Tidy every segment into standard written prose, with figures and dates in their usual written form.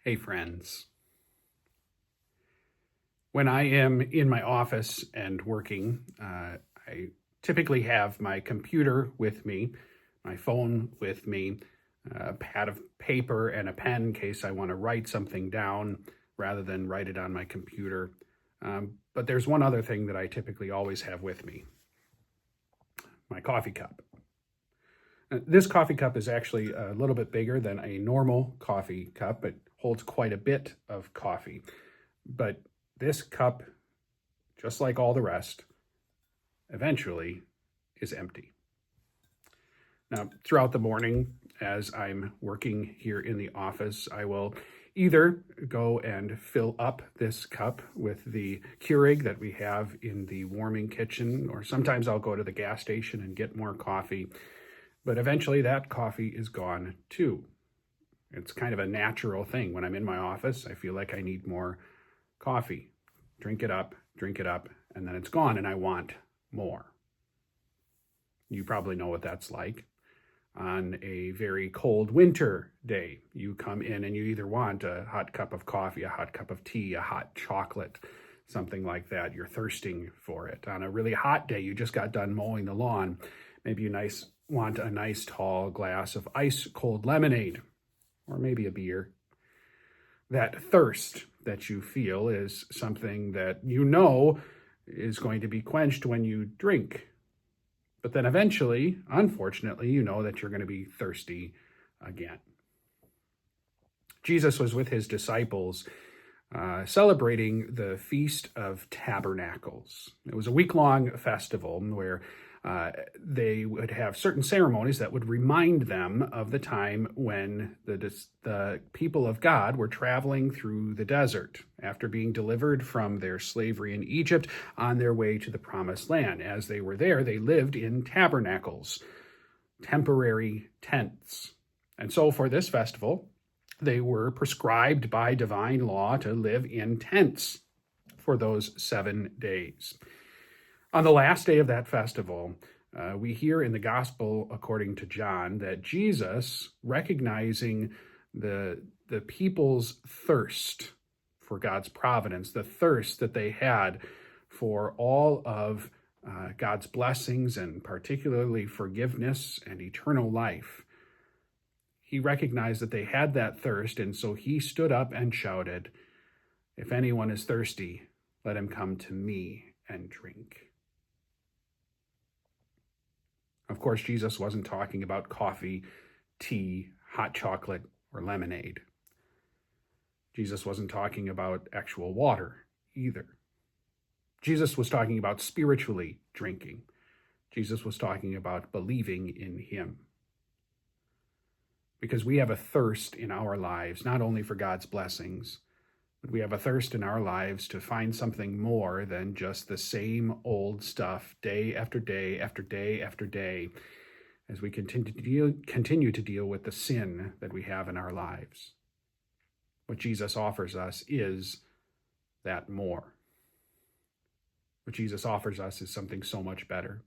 Hey friends. When I am in my office and working, I typically have my computer with me, my phone with me, a pad of paper and a pen in case I want to write something down rather than write it on my computer. But there's one other thing that I typically always have with me, my coffee cup. This coffee cup is actually a little bit bigger than a normal coffee cup. It holds quite a bit of coffee. But this cup, just like all the rest, eventually is empty. Now, throughout the morning, as I'm working here in the office, I will either go and fill up this cup with the Keurig that we have in the warming kitchen, or sometimes I'll go to the gas station and get more coffee. But eventually that coffee is gone too. It's kind of a natural thing. When I'm in my office, I feel like I need more coffee. Drink it up, and then it's gone and I want more. You probably know what that's like. On a very cold winter day, you come in and you either want a hot cup of coffee, a hot cup of tea, a hot chocolate, something like that. You're thirsting for it. On a really hot day, you just got done mowing the lawn. Maybe you want a nice tall glass of ice cold lemonade, or maybe a beer. That thirst that you feel is something that you know is going to be quenched when you drink. But then eventually, unfortunately, you know that you're going to be thirsty again. Jesus was with his disciples celebrating the Feast of Tabernacles. It was a week-long festival where they would have certain ceremonies that would remind them of the time when the people of God were traveling through the desert after being delivered from their slavery in Egypt on their way to the Promised Land. As they were there, they lived in tabernacles, temporary tents. And so for this festival, they were prescribed by divine law to live in tents for those 7 days. On the last day of that festival, we hear in the Gospel according to John that Jesus, recognizing the people's thirst for God's providence, the thirst that they had for all of God's blessings and particularly forgiveness and eternal life, he recognized that they had that thirst, and so he stood up and shouted, "If anyone is thirsty, let him come to me and drink." Of course, Jesus wasn't talking about coffee, tea, hot chocolate, or lemonade. Jesus wasn't talking about actual water either. Jesus was talking about spiritually drinking. Jesus was talking about believing in him. Because we have a thirst in our lives, not only for God's blessings, but we have a thirst in our lives to find something more than just the same old stuff day after day after day after day as we continue to deal with the sin that we have in our lives. What Jesus offers us is that more. What Jesus offers us is something so much better.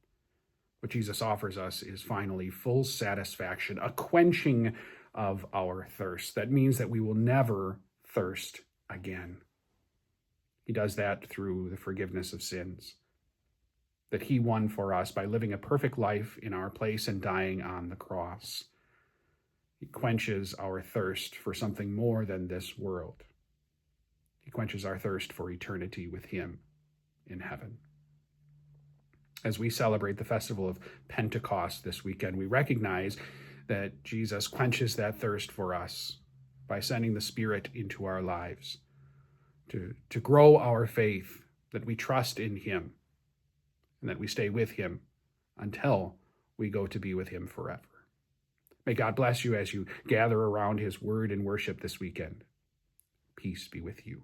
What Jesus offers us is finally full satisfaction, a quenching of our thirst. That means that we will never thirst again. He does that through the forgiveness of sins that he won for us by living a perfect life in our place and dying on the cross. He quenches our thirst for something more than this world. He quenches our thirst for eternity with him in heaven. As we celebrate the festival of Pentecost this weekend, we recognize that Jesus quenches that thirst for us by sending the Spirit into our lives to grow our faith, that we trust in him and that we stay with him until we go to be with him forever. May God bless you as you gather around his word and worship this weekend. Peace be with you.